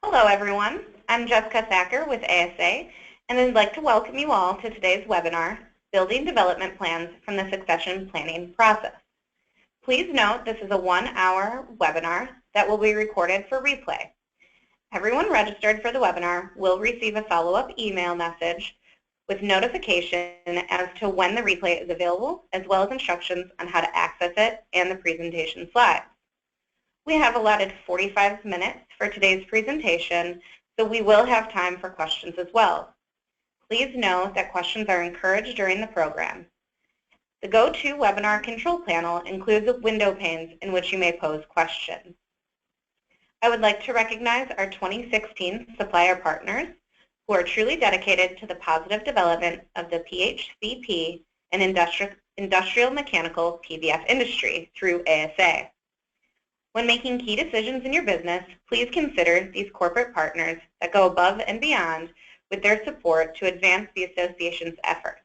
Hello everyone, I'm Jessica Thacker with ASA, and I'd like to welcome you all to today's webinar, Building Development Plans from the Succession Planning Process. Please note this is a 1-hour webinar that will be recorded for replay. Everyone registered for the webinar will receive a follow-up email message with notification as to when the replay is available, as well as instructions on how to access it and the presentation slides. We have allotted 45 minutes for today's presentation, so we will have time for questions as well. Please note that questions are encouraged during the program. The GoToWebinar control panel includes window panes in which you may pose questions. I would like to recognize our 2016 Supplier Partners, who are truly dedicated to the positive development of the PHCP and industrial mechanical PVF industry through ASA. When making key decisions in your business, please consider these corporate partners that go above and beyond with their support to advance the association's efforts.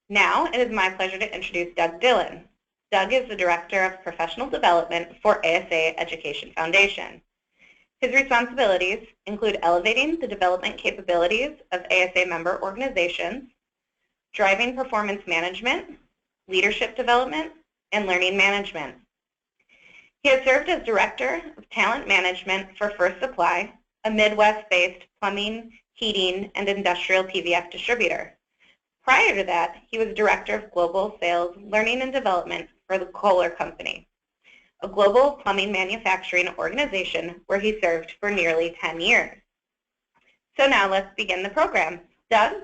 Now, it is my pleasure to introduce Doug Dillon. Doug is the Director of Professional Development for ASA Education Foundation. His responsibilities include elevating the development capabilities of ASA member organizations, driving performance management, leadership development, and learning management. He has served as Director of Talent Management for First Supply, a Midwest-based plumbing, heating, and industrial PVF distributor. Prior to that, he was Director of Global Sales, Learning and Development for the Kohler Company, a global plumbing manufacturing organization where he served for nearly 10 years. So now let's begin the program. Doug?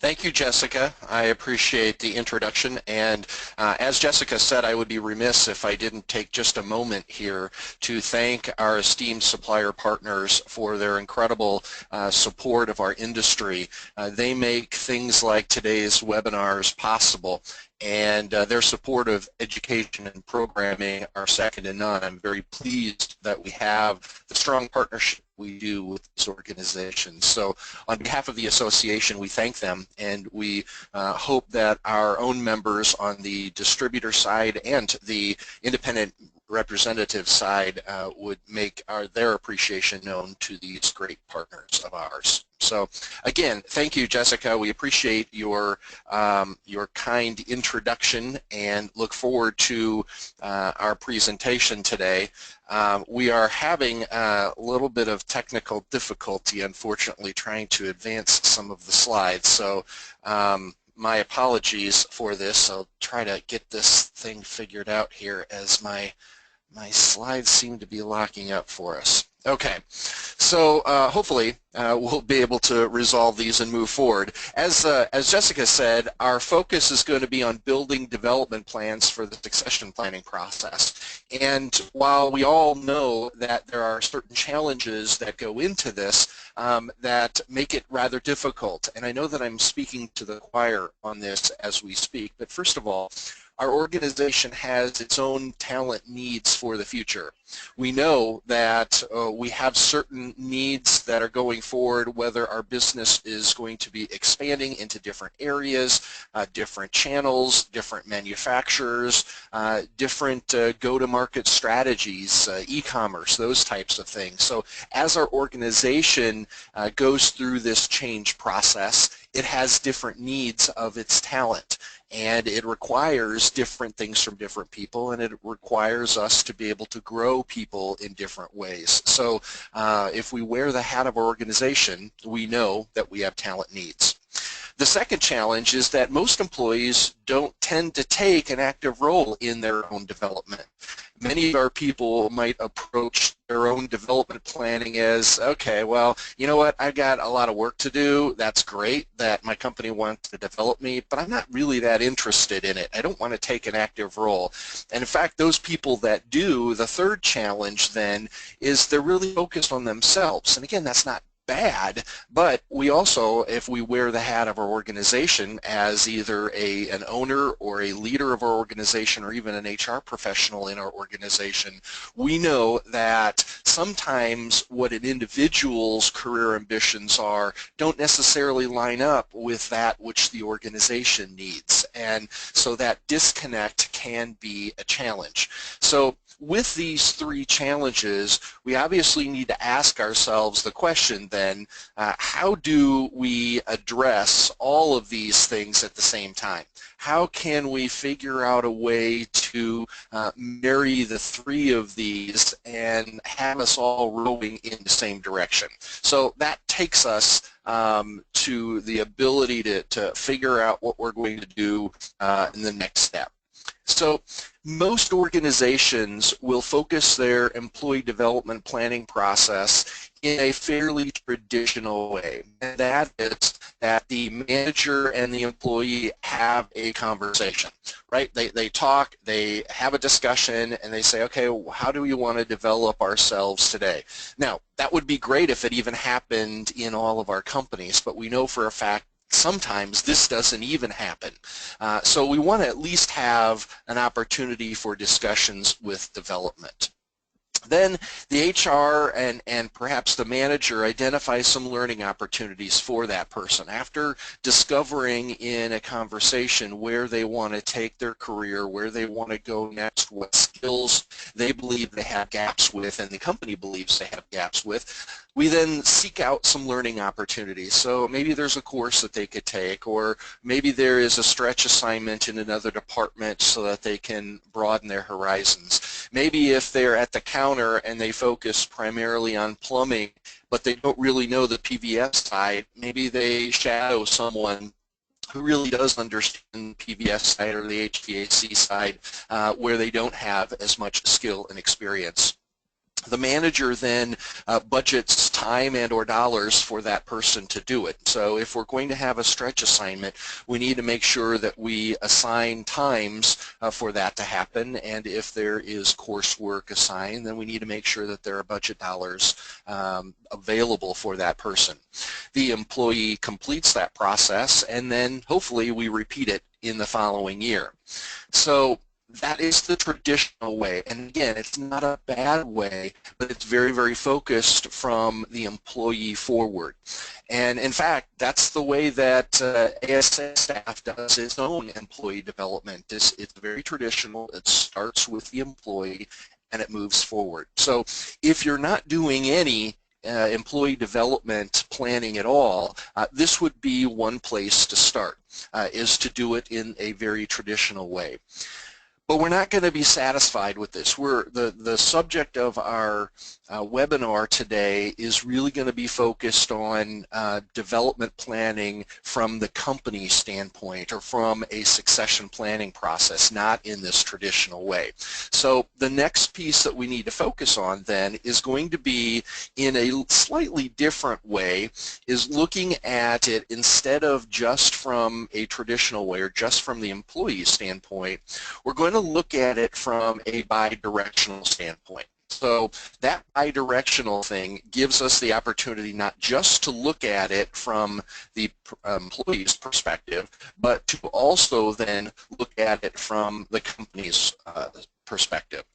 Thank you, Jessica. I appreciate the introduction, and as Jessica said, I would be remiss if I didn't take just a moment here to thank our esteemed supplier partners for their incredible support of our industry. They make things like today's webinars possible, and their support of education and programming are second to none. I'm very pleased that we have the strong partnership we do with these organizations. So on behalf of the association, we thank them, and we hope that our own members on the distributor side and the independent representative side would make their appreciation known to these great partners of ours. So again, thank you, Jessica. We appreciate your kind introduction and look forward to our presentation today. We are having a little bit of technical difficulty, unfortunately, trying to advance some of the slides. So my apologies for this. I'll try to get this thing figured out here as my slides seem to be locking up for us. Okay, so hopefully we'll be able to resolve these and move forward. As Jessica said, our focus is going to be on building development plans for the succession planning process. And while we all know that there are certain challenges that go into this that make it rather difficult, and I know that I'm speaking to the choir on this as we speak, but first of all, our organization has its own talent needs for the future. We know that we have certain needs that are going forward, whether our business is going to be expanding into different areas, different channels, different manufacturers, different go-to-market strategies, e-commerce, those types of things. So as our organization goes through this change process, it has different needs of its talent. And it requires different things from different people, and it requires us to be able to grow people in different ways. So if we wear the hat of our organization, we know that we have talent needs. The second challenge is that most employees don't tend to take an active role in their own development. Many of our people might approach their own development planning as, okay, well, you know what, I've got a lot of work to do. That's great that my company wants to develop me, but I'm not really that interested in it. I don't want to take an active role. And in fact, those people that do, the third challenge then is they're really focused on themselves. And again, that's not bad, but we also, if we wear the hat of our organization as either an owner or a leader of our organization or even an HR professional in our organization, we know that sometimes what an individual's career ambitions are don't necessarily line up with that which the organization needs, and so that disconnect can be a challenge. So with these three challenges, we obviously need to ask ourselves the question then, how do we address all of these things at the same time? How can we figure out a way to marry the three of these and have us all rowing in the same direction? So that takes us to the ability to figure out what we're going to do in the next step. So most organizations will focus their employee development planning process in a fairly traditional way, and that is that the manager and the employee have a conversation, right? They talk, they have a discussion, and they say, okay, how do we want to develop ourselves today? Now, that would be great if it even happened in all of our companies, but we know for a fact sometimes this doesn't even happen. So we want to at least have an opportunity for discussions with development. Then the HR and perhaps the manager identify some learning opportunities for that person. After discovering in a conversation where they want to take their career, where they want to go next, what skills they believe they have gaps with and the company believes they have gaps with, we then seek out some learning opportunities. So maybe there's a course that they could take, or maybe there is a stretch assignment in another department so that they can broaden their horizons. Maybe if they're at the counter and they focus primarily on plumbing, but they don't really know the PVS side, maybe they shadow someone who really does understand the PVS side or the HVAC side where they don't have as much skill and experience. The manager then budgets time and or dollars for that person to do it. So if we're going to have a stretch assignment, we need to make sure that we assign times for that to happen, and if there is coursework assigned, then we need to make sure that there are budget dollars available for that person. The employee completes that process, and then hopefully we repeat it in the following year. So that is the traditional way, and again, it's not a bad way, but it's very, very focused from the employee forward. And in fact, that's the way that ASA staff does its own employee development. It's very traditional. It starts with the employee and it moves forward. So if you're not doing any employee development planning at all, this would be one place to start, is to do it in a very traditional way. But we're not going to be satisfied with this. The subject of our webinar today is really going to be focused on development planning from the company standpoint, or from a succession planning process, not in this traditional way. So the next piece that we need to focus on then is going to be in a slightly different way, is looking at it instead of just from a traditional way or just from the employee standpoint. We're going to look at it from a bi-directional standpoint. So that bi-directional thing gives us the opportunity not just to look at it from the employee's perspective, but to also then look at it from the company's perspective.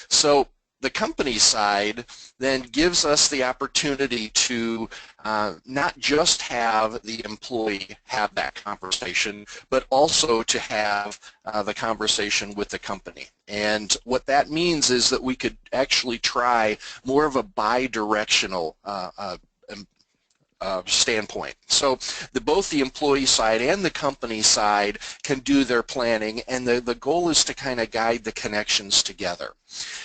So the company side then gives us the opportunity to not just have the employee have that conversation, but also to have the conversation with the company. And what that means is that we could actually try more of a bi-directional standpoint. So both the employee side and the company side can do their planning, and the goal is to kind of guide the connections together.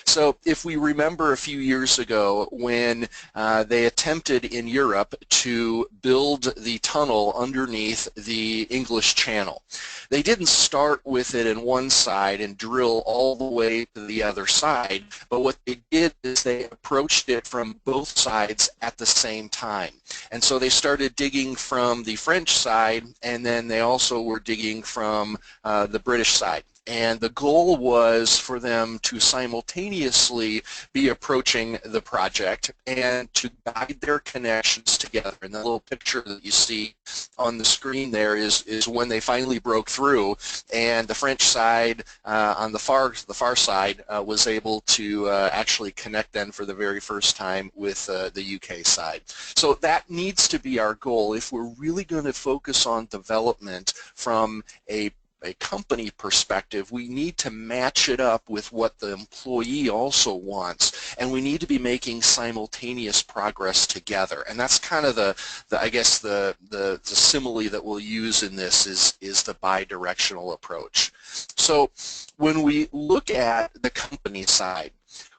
So if we remember a few years ago when they attempted in Europe to build the tunnel underneath the English Channel, they didn't start with it in one side and drill all the way to the other side, but what they did is they approached it from both sides at the same time. And so they started digging from the French side, and then they also were digging from the British side. And the goal was for them to simultaneously be approaching the project and to guide their connections together. And the little picture that you see on the screen there is when they finally broke through, and the French side on the far side was able to actually connect then for the very first time with the UK side. So that needs to be our goal if we're really going to focus on development from a a company perspective, we need to match it up with what the employee also wants, and we need to be making simultaneous progress together. And that's kind of I guess the simile that we'll use in this is the bi-directional approach. So when we look at the company side,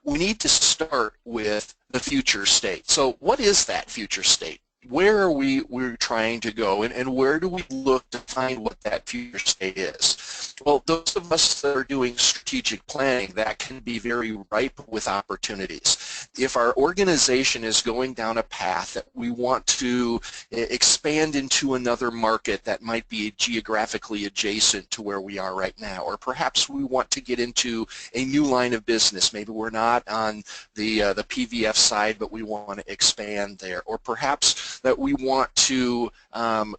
we need to start with the future state. So what is that future state? Where are we're trying to go, and where do we look to find what that future state is? Well, those of us that are doing strategic planning, that can be very ripe with opportunities. If our organization is going down a path that we want to expand into another market that might be geographically adjacent to where we are right now, or perhaps we want to get into a new line of business, maybe we're not on the PVF side, but we want to expand there, or perhaps that we want to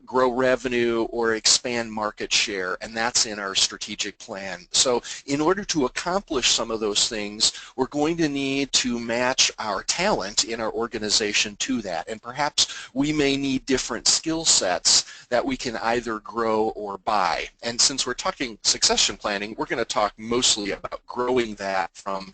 grow revenue or expand market share, and that's in our strategic plan. So in order to accomplish some of those things, we're going to need to match our talent in our organization to that, and perhaps we may need different skill sets that we can either grow or buy. And since we're talking succession planning, we're going to talk mostly about growing that from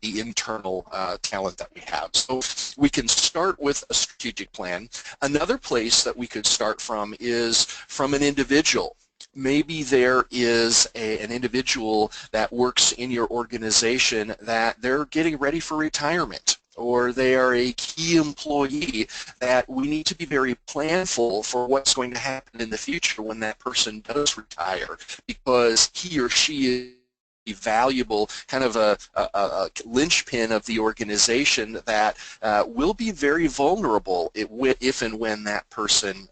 the internal talent that we have. So we can start with a strategic plan. Another place that we could start from is from an individual. Maybe there is an individual that works in your organization that they're getting ready for retirement, or they are a key employee that we need to be very planful for what's going to happen in the future when that person does retire, because he or she is valuable, kind of a linchpin of the organization that will be very vulnerable if and when that person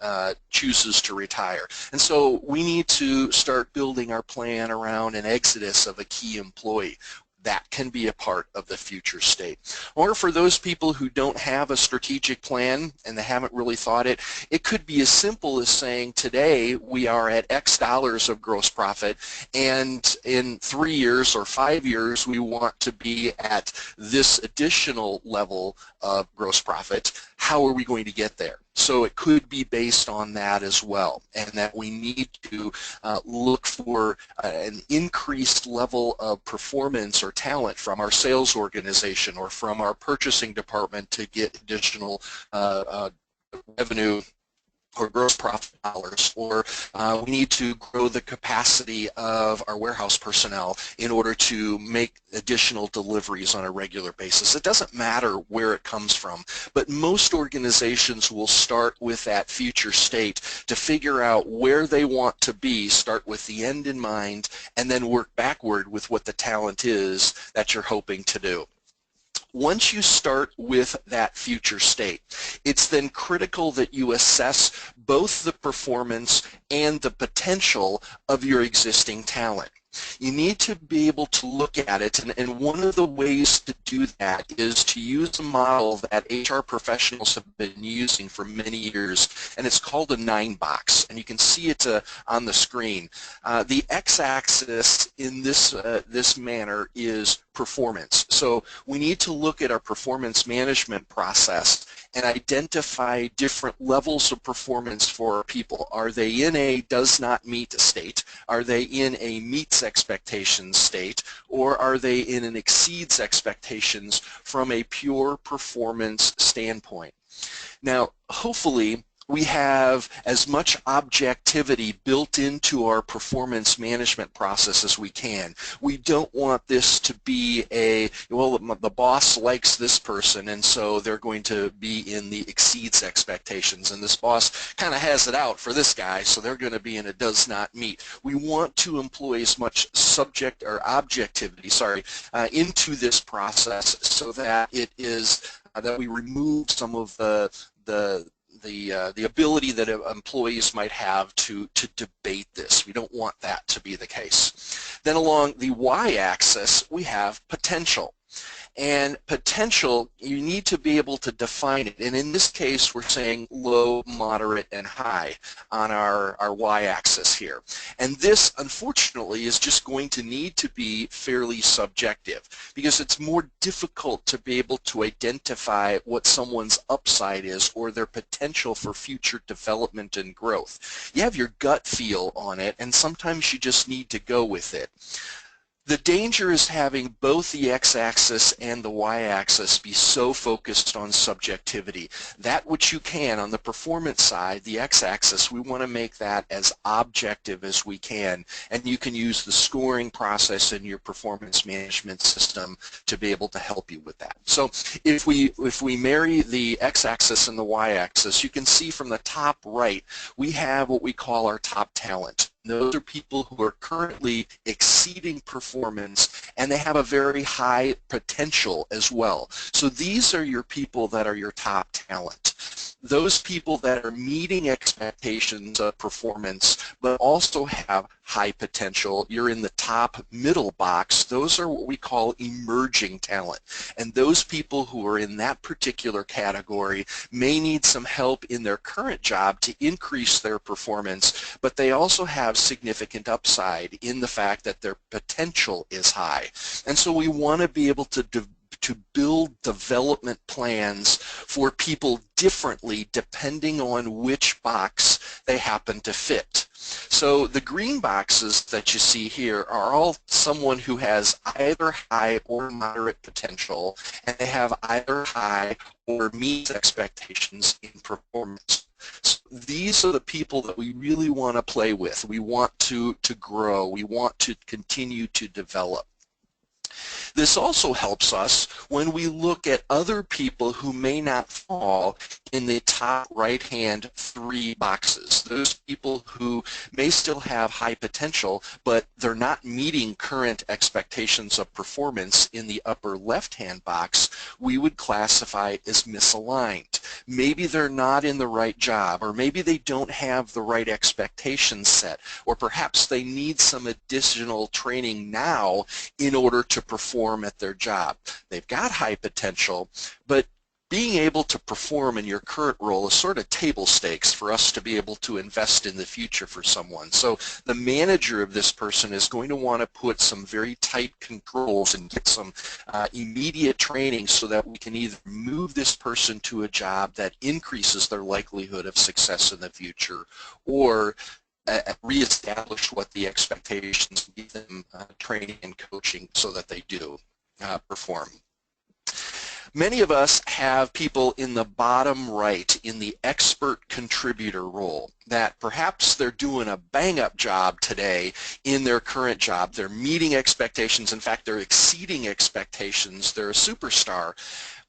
chooses to retire. And so we need to start building our plan around an exodus of a key employee. That can be a part of the future state. Or for those people who don't have a strategic plan and they haven't really thought it, it could be as simple as saying today we are at X dollars of gross profit, and in 3 years or 5 years we want to be at this additional level of gross profit. How are we going to get there? So it could be based on that as well, and that we need to look for an increased level of performance or talent from our sales organization or from our purchasing department to get additional revenue or gross profit dollars, or we need to grow the capacity of our warehouse personnel in order to make additional deliveries on a regular basis. It doesn't matter where it comes from, but most organizations will start with that future state to figure out where they want to be, start with the end in mind, and then work backward with what the talent is that you're hoping to do. Once you start with that future state, it's then critical that you assess both the performance and the potential of your existing talent. You need to be able to look at it, and one of the ways to do that is to use a model that HR professionals have been using for many years, and it's called a 9-box, and you can see it on the screen. The x-axis in this manner is performance. So we need to look at our performance management process and identify different levels of performance for our people. Are they in a does not meet state? Are they in a meets expectations state? Or are they in an exceeds expectations from a pure performance standpoint? Now, hopefully, we have as much objectivity built into our performance management process as we can. We don't want this to be well, the boss likes this person, and so they're going to be in the exceeds expectations, and this boss kind of has it out for this guy, so they're going to be in a does not meet. We want to employ as much subject or objectivity, into this process so that it is that we remove some of the ability that employees might have to debate this. We don't want that to be the case. Then along the y-axis, we have potential. And potential, you need to be able to define it. And in this case, we're saying low, moderate, and high on our y-axis here. And this, unfortunately, is just going to need to be fairly subjective because it's more difficult to be able to identify what someone's upside is or their potential for future development and growth. You have your gut feel on it, and sometimes you just need to go with it. The danger is having both the x-axis and the y-axis be so focused on subjectivity. That which you can on the performance side, the x-axis, we want to make that as objective as we can, and you can use the scoring process in your performance management system to be able to help you with that. So if we marry the x-axis and the y-axis, you can see from the top right we have what we call our top talent. Those are people who are currently exceeding performance, and they have a very high potential as well. So these are your people that are your top talent. Those people that are meeting expectations of performance but also have high potential, you're in the top middle box. Those are what we call emerging talent. And those people who are in that particular category may need some help in their current job to increase their performance, but they also have significant upside in the fact that their potential is high. And so we want to be able to build development plans for people differently depending on which box they happen to fit. So the green boxes that you see here are all someone who has either high or moderate potential, and they have either high or meets expectations in performance. So these are the people that we really want to play with. We want to grow. We want to continue to develop. This also helps us when we look at other people who may not fall in the top right-hand three boxes. Those people who may still have high potential, but they're not meeting current expectations of performance in the upper left-hand box, we would classify as misaligned. Maybe they're not in the right job, or maybe they don't have the right expectations set, or perhaps they need some additional training now in order to perform at their job. They've got high potential, but being able to perform in your current role is sort of table stakes for us to be able to invest in the future for someone. So the manager of this person is going to want to put some very tight controls and get some immediate training so that we can either move this person to a job that increases their likelihood of success in the future, or reestablish what the expectations, give them training and coaching so that they do perform. Many of us have people in the bottom right in the expert contributor role that perhaps they're doing a bang-up job today in their current job. They're meeting expectations. In fact, they're exceeding expectations. They're a superstar,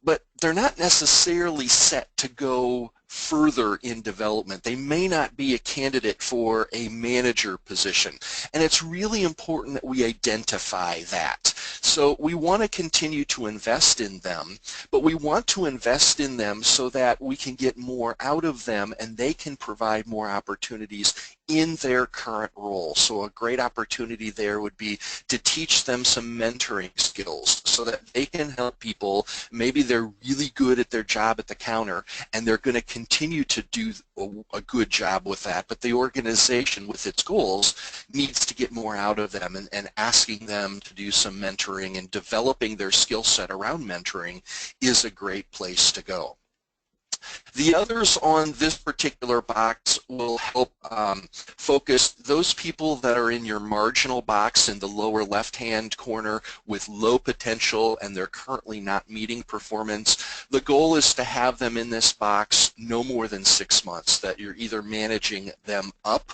but they're not necessarily set to go further in development. They may not be a candidate for a manager position, and it's really important that we identify that. So we want to continue to invest in them, but we want to invest in them so that we can get more out of them and they can provide more opportunities in their current role. So a great opportunity there would be to teach them some mentoring skills so that they can help people. Maybe they're really good at their job at the counter and they're going to continue to do a good job with that, but the organization with its goals needs to get more out of them, and asking them to do some mentoring and developing their skill set around mentoring is a great place to go. The others on this particular box will help focus those people that are in your marginal box in the lower left-hand corner with low potential and they're currently not meeting performance. The goal is to have them in this box no more than 6 months, that you're either managing them up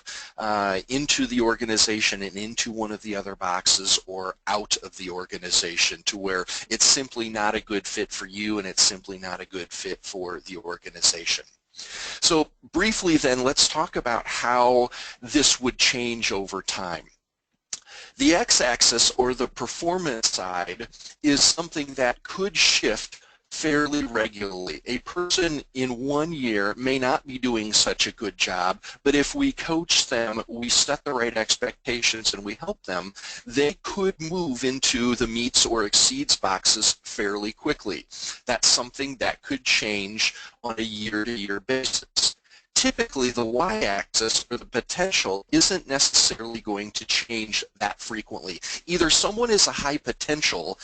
into the organization and into one of the other boxes, or out of the organization to where it's simply not a good fit for you and it's simply not a good fit for the organization. So briefly then, let's talk about how this would change over time. The x-axis, or the performance side, is something that could shift fairly regularly. A person in 1 year may not be doing such a good job, but if we coach them, we set the right expectations, and we help them, they could move into the meets or exceeds boxes fairly quickly. That's something that could change on a year-to-year basis. Typically, the y-axis, or the potential, isn't necessarily going to change that frequently. Either someone is a high potential,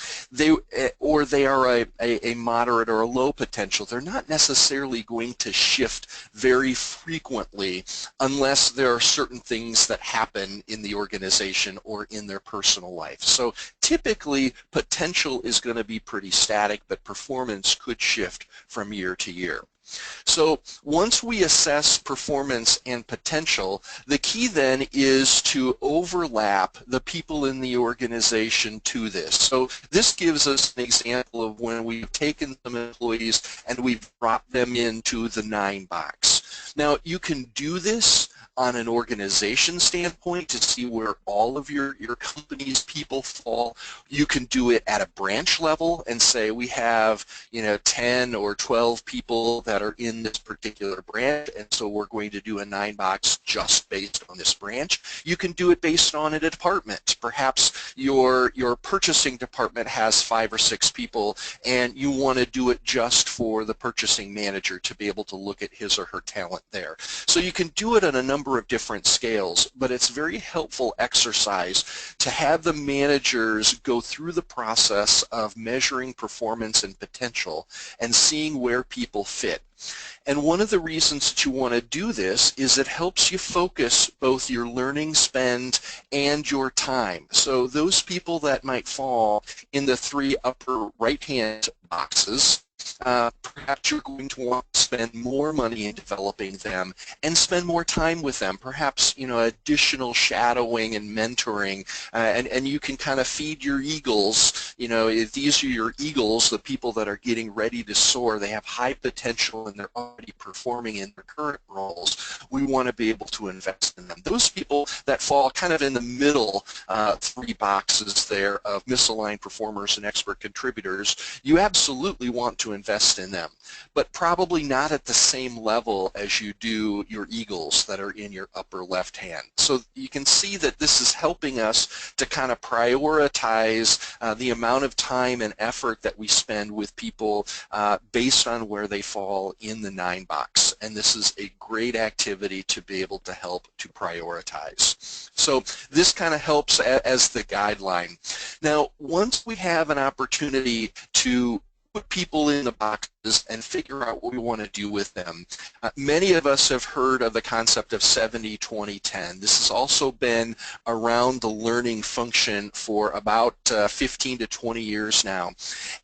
or they are a moderate or a low potential. They're not necessarily going to shift very frequently unless there are certain things that happen in the organization or in their personal life. So typically, potential is going to be pretty static, but performance could shift from year to year. So once we assess performance and potential, the key then is to overlap the people in the organization to this. So this gives us an example of when we've taken some employees and we've brought them into the 9 box. Now you can do this on an organization standpoint to see where all of your company's people fall. You can do it at a branch level and say we have 10 or 12 people that are in this particular branch, and so we're going to do a 9 box just based on this branch. You can do it based on a department. Perhaps your purchasing department has 5 or 6 people and you want to do it just for the purchasing manager to be able to look at his or her talent there. So you can do it on a number of different scales, but it's very helpful exercise to have the managers go through the process of measuring performance and potential and seeing where people fit. And one of the reasons that you want to do this is it helps you focus both your learning spend and your time. So those people that might fall in the 3 upper right-hand boxes, perhaps you're going to want to spend more money in developing them and spend more time with them, perhaps additional shadowing and mentoring, and you can kind of feed your eagles. If these are your eagles, the people that are getting ready to soar, they have high potential and they're already performing in their current roles. We want to be able to invest in them. Those people that fall kind of in the middle 3 boxes there of misaligned performers and expert contributors, you absolutely want to invest in them, but probably not at the same level as you do your eagles that are in your upper left hand. So you can see that this is helping us to kind of prioritize the amount of time and effort that we spend with people based on where they fall in the 9 box. And this is a great activity to be able to help to prioritize. So this kind of helps as the guideline. Now, once we have an opportunity to put people in the boxes and figure out what we want to do with them. Many of us have heard of the concept of 70-20-10. This has also been around the learning function for about 15 to 20 years now.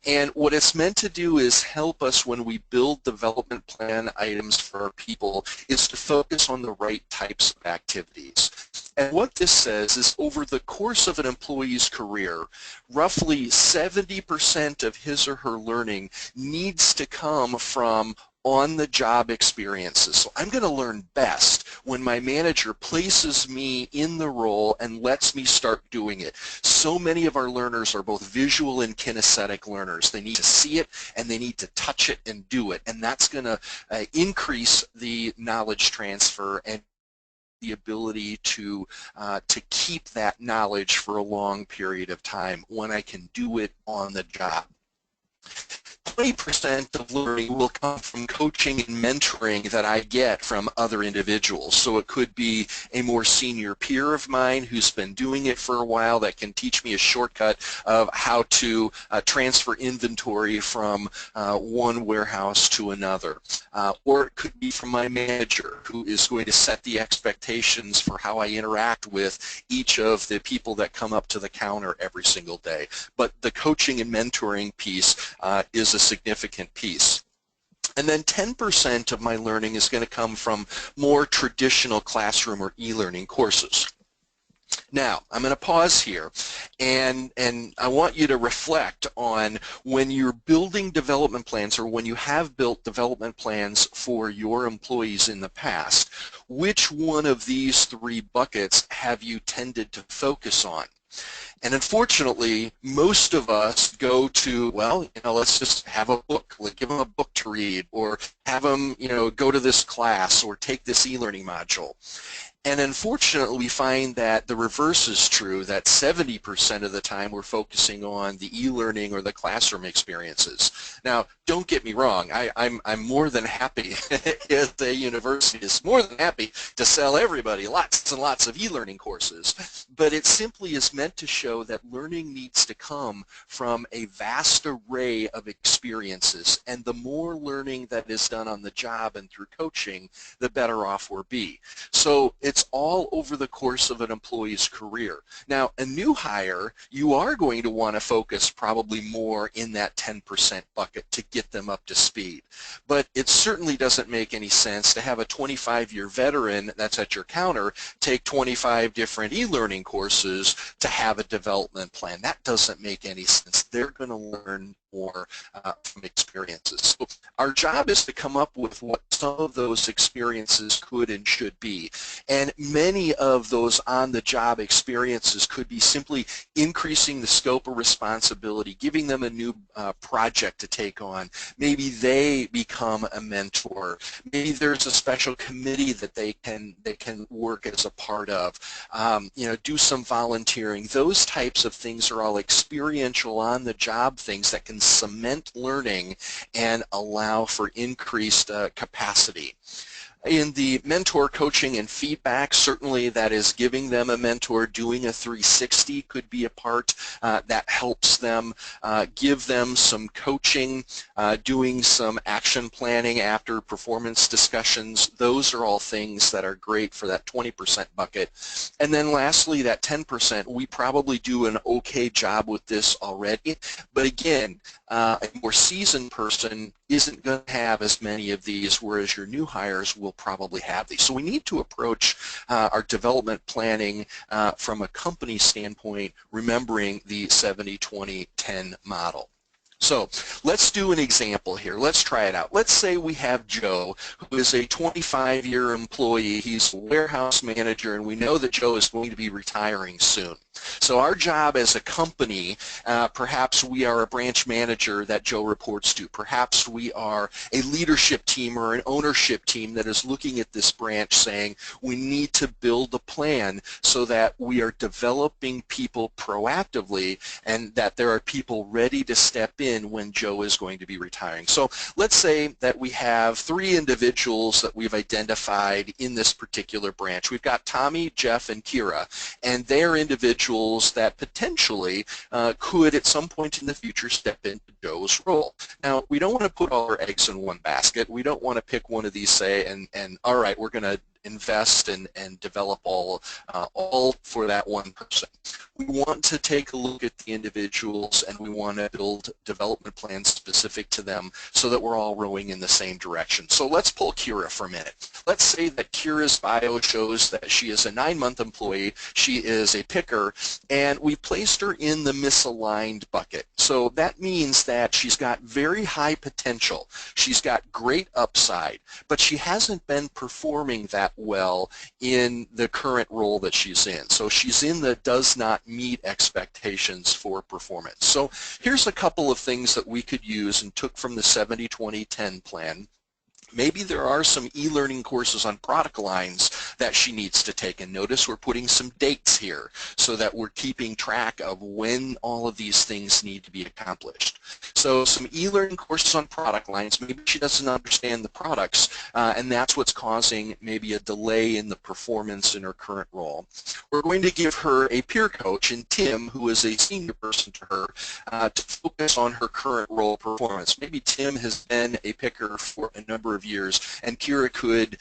And what it's meant to do is help us when we build development plan items for our people is to focus on the right types of activities. And what this says is over the course of an employee's career, roughly 70% of his or her learning needs to come from on-the-job experiences. So I'm going to learn best when my manager places me in the role and lets me start doing it. So many of our learners are both visual and kinesthetic learners. They need to see it and they need to touch it and do it, and that's going to increase the knowledge transfer and the ability to keep that knowledge for a long period of time when I can do it on the job. 20% of learning will come from coaching and mentoring that I get from other individuals. So it could be a more senior peer of mine who's been doing it for a while that can teach me a shortcut of how to transfer inventory from one warehouse to another. Or it could be from my manager who is going to set the expectations for how I interact with each of the people that come up to the counter every single day. But the coaching and mentoring piece is a significant piece. And then 10% of my learning is going to come from more traditional classroom or e-learning courses. Now, I'm going to pause here, and I want you to reflect on when you're building development plans or when you have built development plans for your employees in the past, which one of these 3 buckets have you tended to focus on? And unfortunately, most of us go to, well, let's just have a book, give them a book to read, or have them, go to this class or take this e-learning module. And unfortunately, we find that the reverse is true, that 70% of the time we're focusing on the e-learning or the classroom experiences. Now, don't get me wrong, I'm more than happy at the university is more than happy to sell everybody lots and lots of e-learning courses, but it simply is meant to show that learning needs to come from a vast array of experiences, and the more learning that is done on the job and through coaching, the better off we'll be. So it's all over the course of an employee's career. Now, a new hire, you are going to want to focus probably more in that 10% bucket to get them up to speed. But it certainly doesn't make any sense to have a 25-year veteran that's at your counter take 25 different e-learning courses to have a development plan. That doesn't make any sense. They're going to learn more from experiences. So our job is to come up with what some of those experiences could and should be. And many of those on-the-job experiences could be simply increasing the scope of responsibility, giving them a new project to take on. Maybe they become a mentor. Maybe there's a special committee that they can work as a part of. Do some volunteering. Those types of things are all experiential on-the-job things that can cement learning and allow for increased capacity. In the mentor coaching and feedback, certainly that is giving them a mentor. Doing a 360 could be a part that helps them. Give them some coaching, doing some action planning after performance discussions. Those are all things that are great for that 20% bucket. And then lastly, that 10%, we probably do an okay job with this already. But again, a more seasoned person isn't going to have as many of these, whereas your new hires will probably have these. So we need to approach our development planning from a company standpoint, remembering the 70-20-10 model. So let's do an example here. Let's try it out. Let's say we have Joe, who is a 25-year employee. He's a warehouse manager, and we know that Joe is going to be retiring soon. So our job as a company, perhaps we are a branch manager that Joe reports to. Perhaps we are a leadership team or an ownership team that is looking at this branch saying we need to build a plan so that we are developing people proactively and that there are people ready to step in when Joe is going to be retiring. So let's say that we have 3 individuals that we've identified in this particular branch. We've got Tommy, Jeff, and Kira, and they're individuals that potentially could at some point in the future step into Joe's role. Now, we don't want to put all our eggs in one basket. We don't want to pick one of these, say, and all right, we're going to invest and develop all for that one person. We want to take a look at the individuals and we want to build development plans specific to them so that we're all rowing in the same direction. So let's pull Kira for a minute. Let's say that Kira's bio shows that she is a 9-month employee, she is a picker, and we placed her in the misaligned bucket. So that means that she's got very high potential. She's got great upside, but she hasn't been performing that well in the current role that she's in. So she's in the does not meet expectations for performance. So here's a couple of things that we could use and took from the 70-20-10 plan. Maybe there are some e-learning courses on product lines that she needs to take, and notice we're putting some dates here so that we're keeping track of when all of these things need to be accomplished. So some e-learning courses on product lines, maybe she doesn't understand the products, and that's what's causing maybe a delay in the performance in her current role. We're going to give her a peer coach in Tim, who is a senior person to her, to focus on her current role performance. Maybe Tim has been a picker for a number of years, and Kira could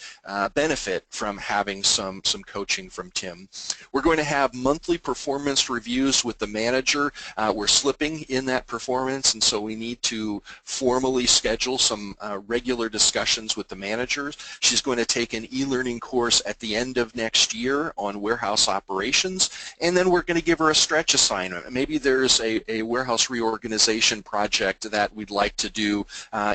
benefit from having some coaching from Tim. We're going to have monthly performance reviews with the manager. We're slipping in that performance, and so we need to formally schedule some regular discussions with the managers. She's going to take an e-learning course at the end of next year on warehouse operations, and then we're going to give her a stretch assignment. Maybe there's a warehouse reorganization project that we'd like to do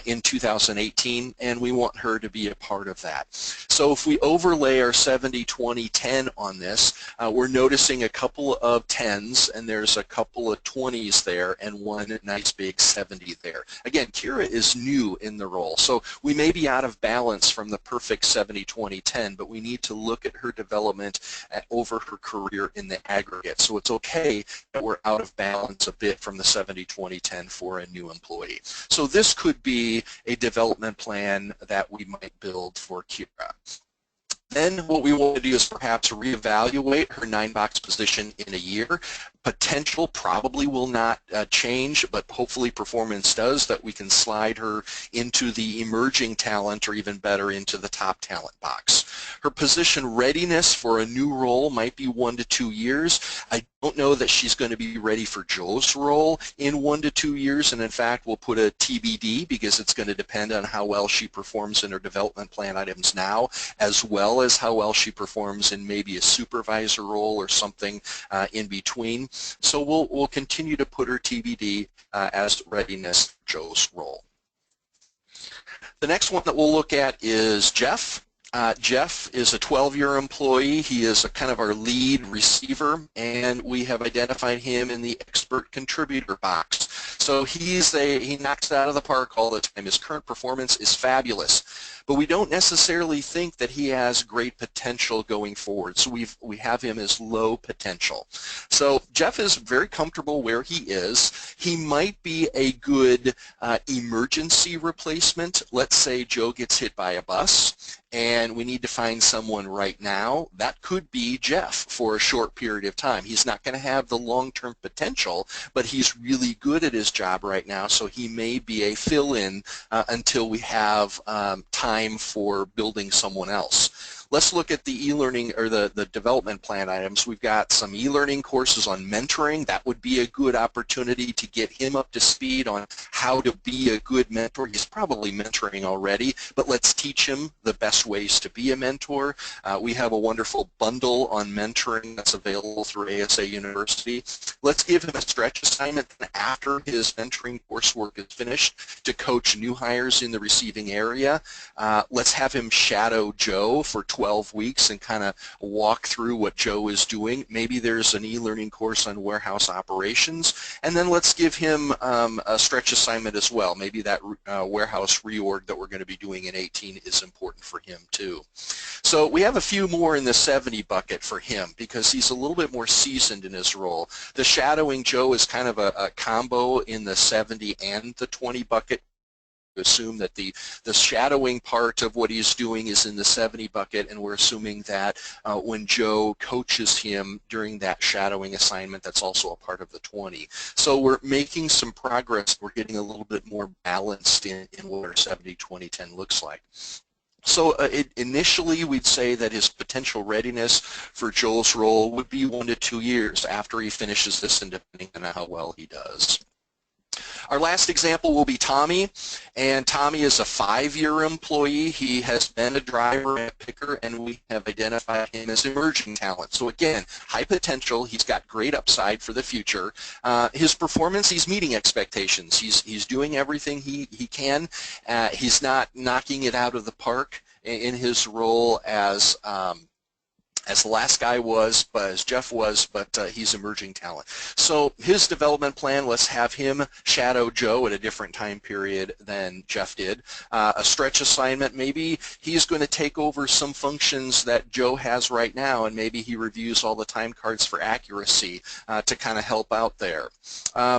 in 2018, and we want her to be a part of that. So if we overlay our 70-20-10 on this, we're noticing a couple of 10s, and there's a couple of 20s there, and one nice big 70 there. Again, Kira is new in the role, so we may be out of balance from the perfect 70-20-10, but we need to look at her development over her career in the aggregate. So it's okay that we're out of balance a bit from the 70-20-10 for a new employee. So this could be a development plan that we might build for Kira. Then what we want to do is perhaps reevaluate her 9-box position in a year. Potential probably will not change, but hopefully performance does, that we can slide her into the emerging talent, or even better, into the top talent box. Her position readiness for a new role might be 1 to 2 years. I don't know that she's going to be ready for Joe's role in 1 to 2 years, and in fact we'll put a TBD because it's going to depend on how well she performs in her development plan items now, as well as how well she performs in maybe a supervisor role or something in between. So we'll continue to put her TBD as readiness for Joe's role. The next one that we'll look at is Jeff. Jeff is a 12-year employee. He is kind of our lead receiver, and we have identified him in the expert contributor box. So he knocks it out of the park all the time. His current performance is fabulous, but we don't necessarily think that he has great potential going forward. So we have him as low potential. So Jeff is very comfortable where he is. He might be a good emergency replacement. Let's say Joe gets hit by a bus and we need to find someone right now. That could be Jeff for a short period of time. He's not going to have the long-term potential, but he's really good at his job right now, so he may be a fill-in until we have time for building someone else. Let's look at the e-learning, or the development plan items. We've got some e-learning courses on mentoring. That would be a good opportunity to get him up to speed on how to be a good mentor. He's probably mentoring already, but let's teach him the best ways to be a mentor. We have a wonderful bundle on mentoring that's available through ASA University. Let's give him a stretch assignment after his mentoring coursework is finished to coach new hires in the receiving area. Let's have him shadow Joe for 12 weeks and kind of walk through what Joe is doing. Maybe there's an e-learning course on warehouse operations, and then let's give him a stretch assignment as well. Maybe that warehouse reorg that we're going to be doing in 18 is important for him too. So we have a few more in the 70 bucket for him because he's a little bit more seasoned in his role. The shadowing Joe is kind of a combo in the 70 and the 20 bucket. Assume that the shadowing part of what he's doing is in the 70 bucket, and we're assuming that when Joe coaches him during that shadowing assignment, that's also a part of the 20. So we're making some progress. We're getting a little bit more balanced in what our 70-20-10 looks like. So initially we'd say that his potential readiness for Joel's role would be 1 to 2 years after he finishes this, and depending on how well he does. Our last example will be Tommy, and Tommy is a 5-year employee. He has been a driver and a picker, and we have identified him as emerging talent. So again, high potential. He's got great upside for the future. His performance, he's meeting expectations. He's doing everything he can. He's not knocking it out of the park in his role as the last guy was, but as Jeff was, but he's emerging talent. So his development plan, let's have him shadow Joe at a different time period than Jeff did. A stretch assignment, maybe he's going to take over some functions that Joe has right now, and maybe he reviews all the time cards for accuracy to kind of help out there.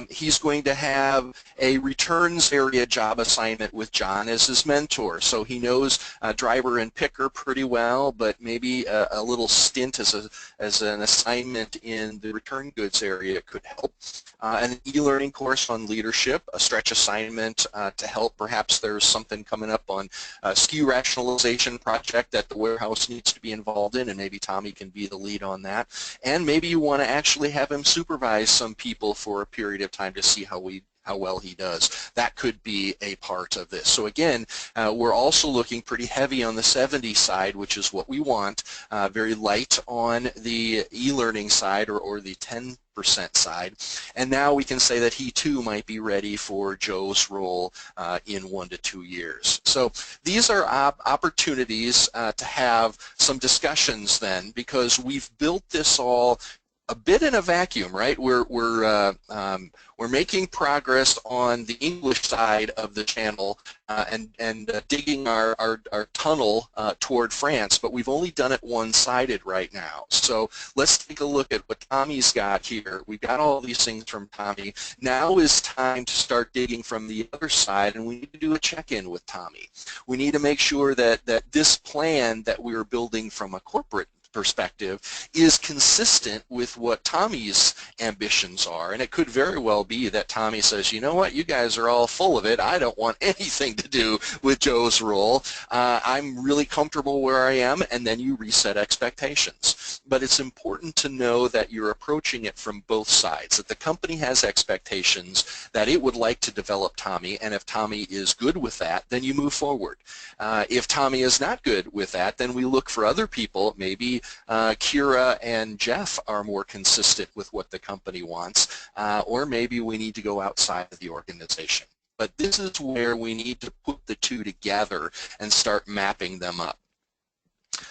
He's going to have a returns area job assignment with John as his mentor, so he knows driver and picker pretty well, but maybe a little stint as an assignment in the return goods area could help. An e-learning course on leadership, a stretch assignment to help. Perhaps there's something coming up on a SKU rationalization project that the warehouse needs to be involved in, and maybe Tommy can be the lead on that. And maybe you want to actually have him supervise some people for a period of time to see how how well he does. That could be a part of this. So again, we're also looking pretty heavy on the 70 side, which is what we want, very light on the e-learning side or the 10% side. And now we can say that he too might be ready for Joe's role in 1 to 2 years. So these are opportunities to have some discussions then, because we've built this all a bit in a vacuum, right? We're making progress on the English side of the channel and digging our tunnel toward France, but we've only done it one-sided right now. So let's take a look at what Tommy's got here. We've got all these things from Tommy. Now is time to start digging from the other side, and we need to do a check-in with Tommy. We need to make sure that this plan that we're building from a corporate perspective is consistent with what Tommy's ambitions are. And it could very well be that Tommy says, you know what, you guys are all full of it. I don't want anything to do with Joe's role. I'm really comfortable where I am, and then you reset expectations. But it's important to know that you're approaching it from both sides, that the company has expectations that it would like to develop Tommy, and if Tommy is good with that, then you move forward. If Tommy is not good with that, then we look for other people. Maybe Kira and Jeff are more consistent with what the company wants, or maybe we need to go outside of the organization. But this is where we need to put the two together and start mapping them up.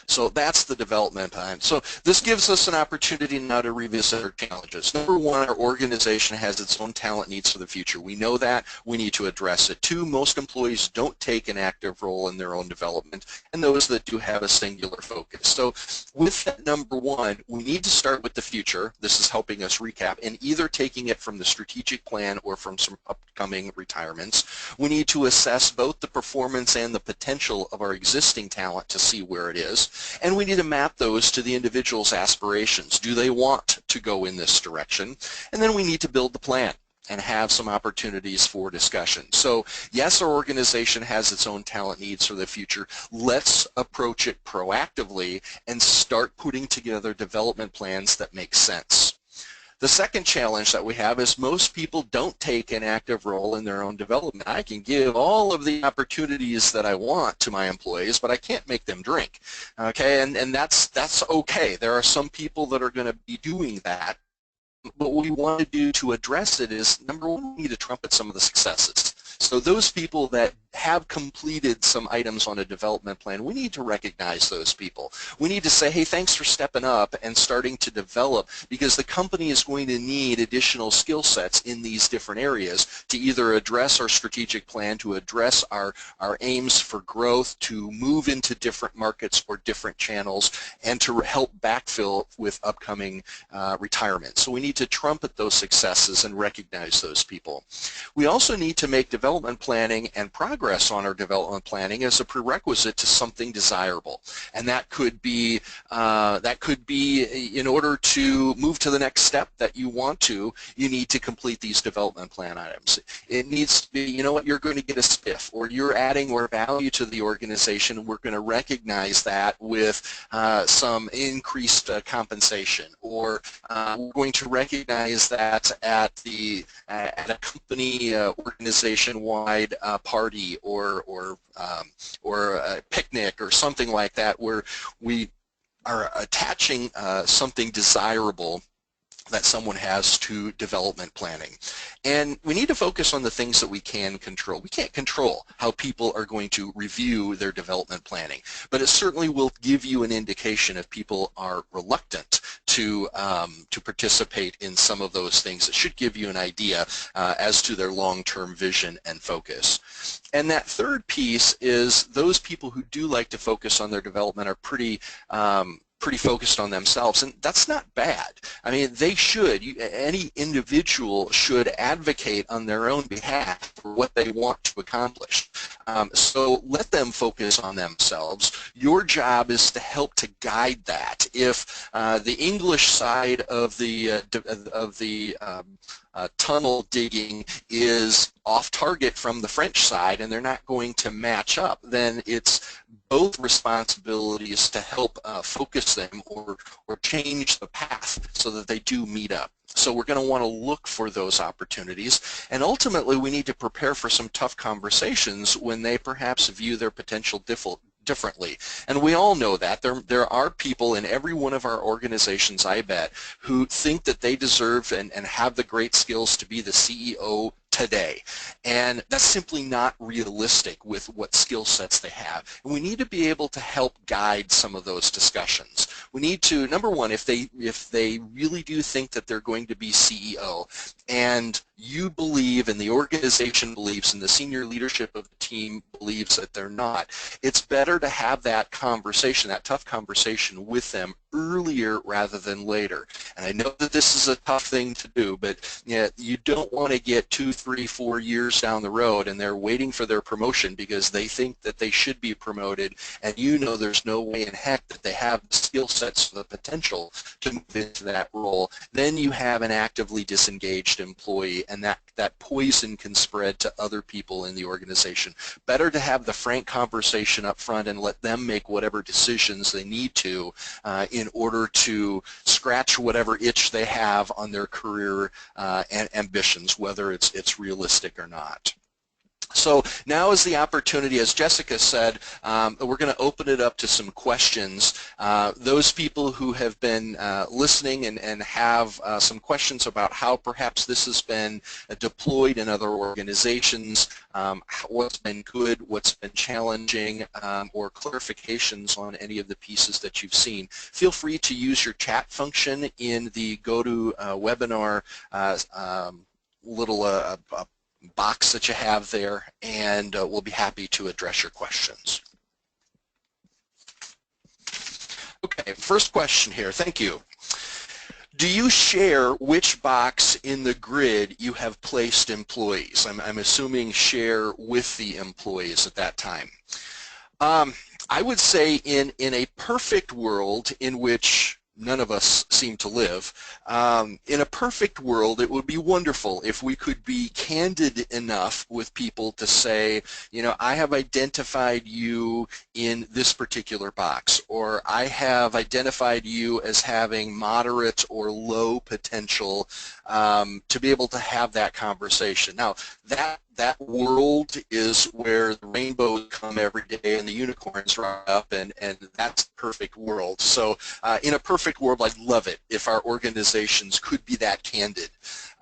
So that's the development time. So this gives us an opportunity now to revisit our challenges. Number one, our organization has its own talent needs for the future. We know that. We need to address it. Two, most employees don't take an active role in their own development, and those that do have a singular focus. So with that number one, we need to start with the future. This is helping us recap, and either taking it from the strategic plan or from some upcoming retirements. We need to assess both the performance and the potential of our existing talent to see where it is. And we need to map those to the individual's aspirations. Do they want to go in this direction? And then we need to build the plan and have some opportunities for discussion. So yes, our organization has its own talent needs for the future. Let's approach it proactively and start putting together development plans that make sense. The second challenge that we have is most people don't take an active role in their own development. I can give all of the opportunities that I want to my employees, but I can't make them drink. Okay, and that's okay. There are some people that are going to be doing that. But what we want to do to address it is, number one, we need to trumpet some of the successes. So those people that have completed some items on a development plan, we need to recognize those people. We need to say, hey, thanks for stepping up and starting to develop, because the company is going to need additional skill sets in these different areas to either address our strategic plan, to address our aims for growth, to move into different markets or different channels, and to help backfill with upcoming retirement. So we need to trumpet those successes and recognize those people. We also need to make development planning and progress on our development planning as a prerequisite to something desirable, and that could be in order to move to the next step that you want to, you need to complete these development plan items. It needs to be, you know what, you're going to get a spiff, or you're adding more value to the organization. We're going to recognize that with some increased compensation, or we're going to recognize that at a company organization-wide party or a picnic or something like that, where we are attaching something desirable that someone has to development planning. And we need to focus on the things that we can control. We can't control how people are going to review their development planning, but it certainly will give you an indication if people are reluctant to participate in some of those things. It should give you an idea as to their long-term vision and focus. And that third piece is those people who do like to focus on their development are pretty focused on themselves, and that's not bad. I mean, they should. Any individual should advocate on their own behalf for what they want to accomplish. So let them focus on themselves. Your job is to help to guide that. If the English side of the tunnel digging is off target from the French side and they're not going to match up, then it's both responsibilities to help focus them or change the path so that they do meet up. So we're going to want to look for those opportunities, and ultimately we need to prepare for some tough conversations when they perhaps view their potential differently. And we all know that. There are people in every one of our organizations, I bet, who think that they deserve and have the great skills to be the CEO today. And that's simply not realistic with what skill sets they have. And we need to be able to help guide some of those discussions. We need to, number one, if they really do think that they're going to be CEO, and you believe and the organization believes and the senior leadership of the team believes that they're not, it's better to have that conversation, that tough conversation with them earlier rather than later. And I know that this is a tough thing to do, but you don't want to get 2, 3, 4 years down the road and they're waiting for their promotion because they think that they should be promoted, and you know there's no way in heck that they have the skill sets, the potential to move into that role. Then you have an actively disengaged employee, and that poison can spread to other people in the organization. Better to have the frank conversation up front and let them make whatever decisions they need to in order to scratch whatever itch they have on their career and ambitions, whether it's realistic or not. So now is the opportunity, as Jessica said, we're going to open it up to some questions. Those people who have been listening and have some questions about how perhaps this has been deployed in other organizations, what's been good, what's been challenging, or clarifications on any of the pieces that you've seen, feel free to use your chat function in the GoToWebinar little box that you have there, and we'll be happy to address your questions. Okay, first question here. Thank you. Do you share which box in the grid you have placed employees? I'm assuming share with the employees at that time. I would say in a perfect world in which none of us seem to live, in a perfect world it would be wonderful if we could be candid enough with people to say, you know, I have identified you in this particular box, or I have identified you as having moderate or low potential, to be able to have that conversation. Now that world is where the rainbows come every day and the unicorns rise up, and that's the perfect world. So in a perfect world, I'd love it if our organizations could be that candid.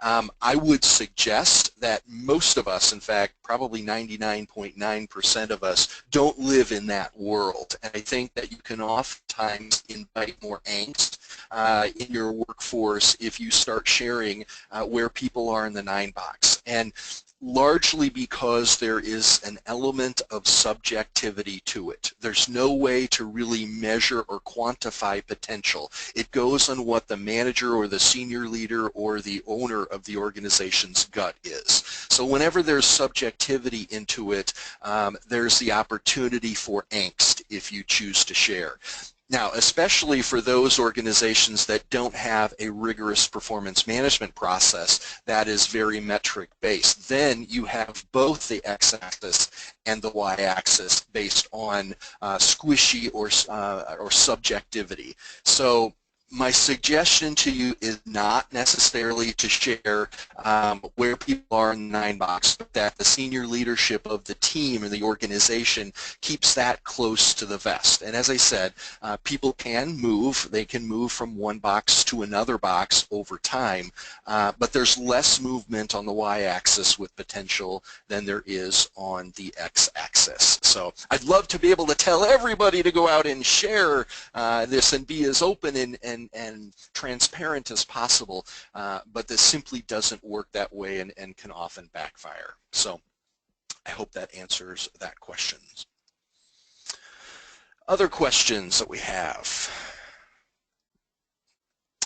I would suggest that most of us, in fact, probably 99.9% of us, don't live in that world. And I think that you can oftentimes invite more angst in your workforce if you start sharing where people are in the 9 box. And largely because there is an element of subjectivity to it. There's no way to really measure or quantify potential. It goes on what the manager or the senior leader or the owner of the organization's gut is. So whenever there's subjectivity into it, there's the opportunity for angst if you choose to share. Now, especially for those organizations that don't have a rigorous performance management process that is very metric-based, then you have both the x-axis and the y-axis based on squishy or subjectivity. So my suggestion to you is not necessarily to share where people are in the 9 box, but that the senior leadership of the team and the organization keeps that close to the vest. And as I said, people can move. They can move from one box to another box over time, but there's less movement on the y-axis with potential than there is on the x-axis. So I'd love to be able to tell everybody to go out and share this and be as open and transparent as possible, but this simply doesn't work that way and can often backfire. So I hope that answers that question. Other questions that we have.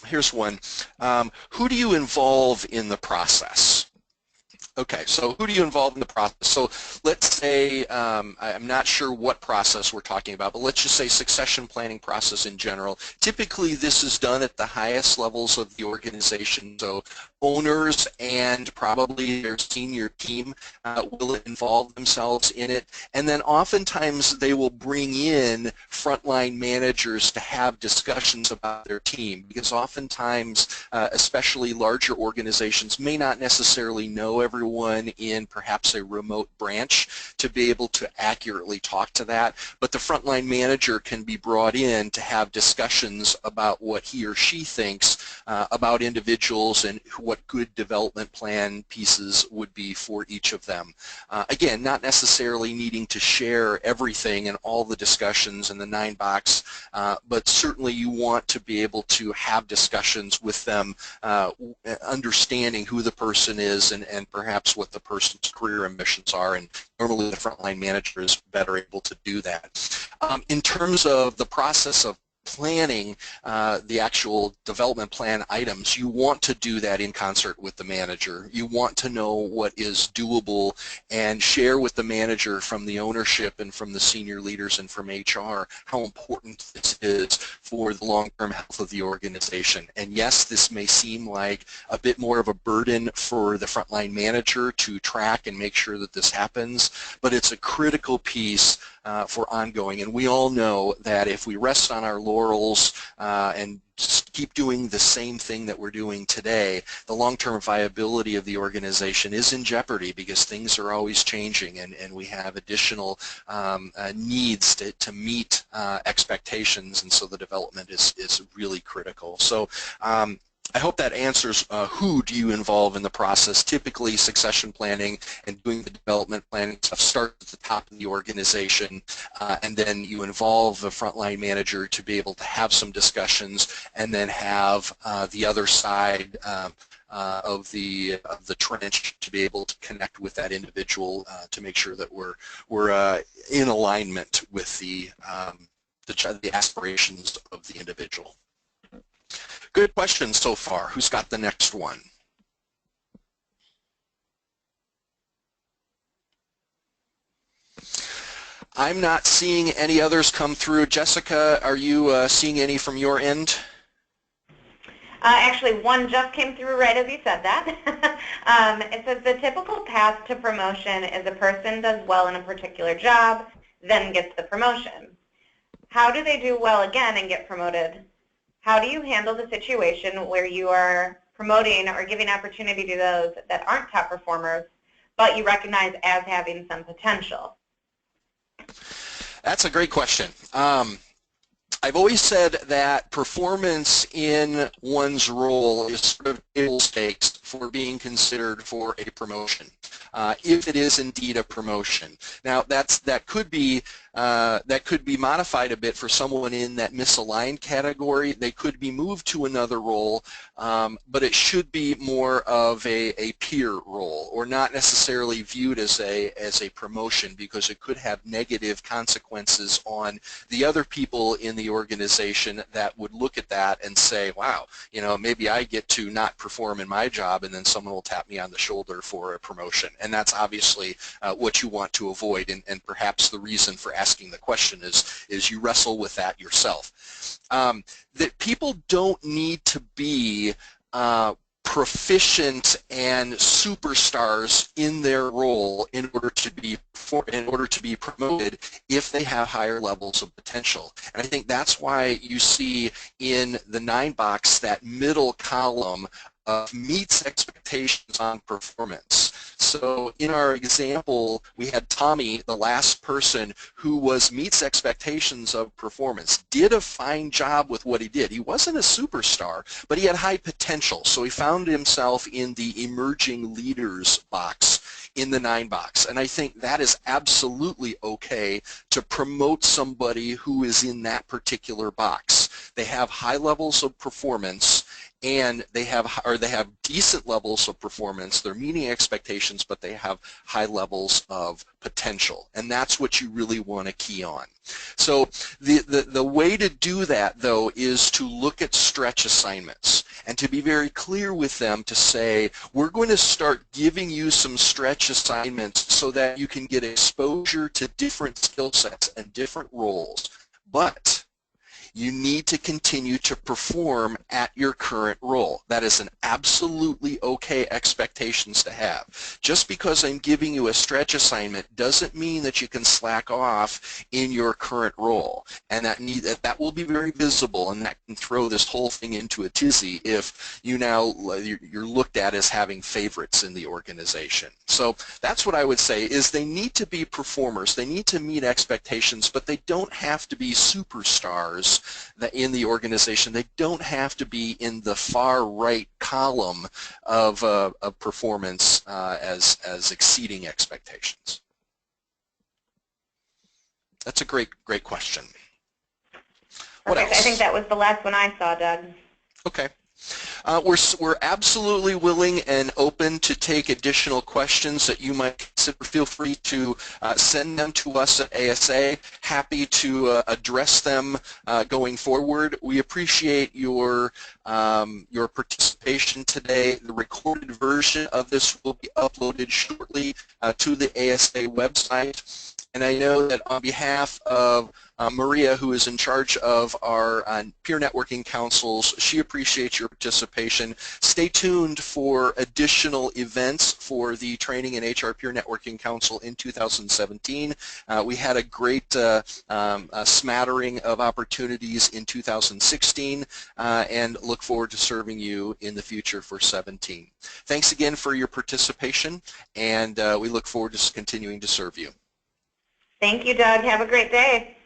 Here's one. Who do you involve in the process? Okay, so who do you involve in the process? So let's say, I'm not sure what process we're talking about, but let's just say succession planning process in general. Typically this is done at the highest levels of the organization, so owners and probably their senior team will involve themselves in it, and then oftentimes they will bring in frontline managers to have discussions about their team, because oftentimes, especially larger organizations, may not necessarily know everyone in perhaps a remote branch to be able to accurately talk to that, but the frontline manager can be brought in to have discussions about what he or she thinks about individuals and what good development plan pieces would be for each of them. Again, not necessarily needing to share everything and all the discussions in the 9-box, but certainly you want to be able to have discussions with them, understanding who the person is and perhaps what the person's career ambitions are, and normally the frontline manager is better able to do that. In terms of the process of planning the actual development plan items, you want to do that in concert with the manager. You want to know what is doable and share with the manager from the ownership and from the senior leaders and from HR how important this is for the long-term health of the organization. And yes, this may seem like a bit more of a burden for the frontline manager to track and make sure that this happens, but it's a critical piece for ongoing. And we all know that if we rest on our laurels and just keep doing the same thing that we're doing today, the long-term viability of the organization is in jeopardy, because things are always changing, and we have additional needs to meet expectations, and so the development is really critical. So I hope that answers who do you involve in the process. Typically succession planning and doing the development planning stuff starts at the top of the organization, and then you involve the frontline manager to be able to have some discussions, and then have the other side of the trench to be able to connect with that individual to make sure that we're in alignment with the aspirations of the individual. Good question so far. Who's got the next one? I'm not seeing any others come through. Jessica, are you seeing any from your end? Actually, one just came through right as you said that. It says the typical path to promotion is a person does well in a particular job, then gets the promotion. How do they do well again and get promoted? How do you handle the situation where you are promoting or giving opportunity to those that aren't top performers, but you recognize as having some potential? That's a great question. I've always said that performance in one's role is sort of table stakes for being considered for a promotion, if it is indeed a promotion. Now that could be modified a bit for someone in that misaligned category. They could be moved to another role, but it should be more of a peer role, or not necessarily viewed as a promotion, because it could have negative consequences on the other people in the organization that would look at that and say, wow, you know, maybe I get to not perform in my job, and then someone will tap me on the shoulder for a promotion. And that's obviously what you want to avoid, and perhaps the reason for asking the question is you wrestle with that yourself. That people don't need to be proficient and superstars in their role in order to be promoted if they have higher levels of potential. And I think that's why you see in the 9-box that middle column meets expectations on performance. So in our example, we had Tommy, the last person, who meets expectations of performance, did a fine job with what he did. He wasn't a superstar, but he had high potential. So he found himself in the emerging leaders box in the 9-box. And I think that is absolutely okay to promote somebody who is in that particular box. they have high levels of performance, and they have decent levels of performance. They're meeting expectations, but they have high levels of potential, and that's what you really want to key on. So the way to do that, though, is to look at stretch assignments and to be very clear with them to say, we're going to start giving you some stretch assignments so that you can get exposure to different skill sets and different roles, but you need to continue to perform at your current role. That is an absolutely okay expectations to have. Just because I'm giving you a stretch assignment doesn't mean that you can slack off in your current role. And that will be very visible, and that can throw this whole thing into a tizzy if you're looked at as having favorites in the organization. So that's what I would say, is they need to be performers. They need to meet expectations, but they don't have to be superstars in the organization. They don't have to be in the far right column of performance as exceeding expectations. That's a great question. What else? I think that was the last one I saw, Doug. Okay. We're absolutely willing and open to take additional questions that you might consider. Feel free to send them to us at ASA. Happy to address them going forward. We appreciate your participation today. The recorded version of this will be uploaded shortly to the ASA website. And I know that on behalf of Maria, who is in charge of our peer networking councils, she appreciates your participation. Stay tuned for additional events for the Training and HR Peer Networking Council in 2017. We had a great smattering of opportunities in 2016 and look forward to serving you in the future for 17. Thanks again for your participation, and we look forward to continuing to serve you. Thank you, Doug. Have a great day.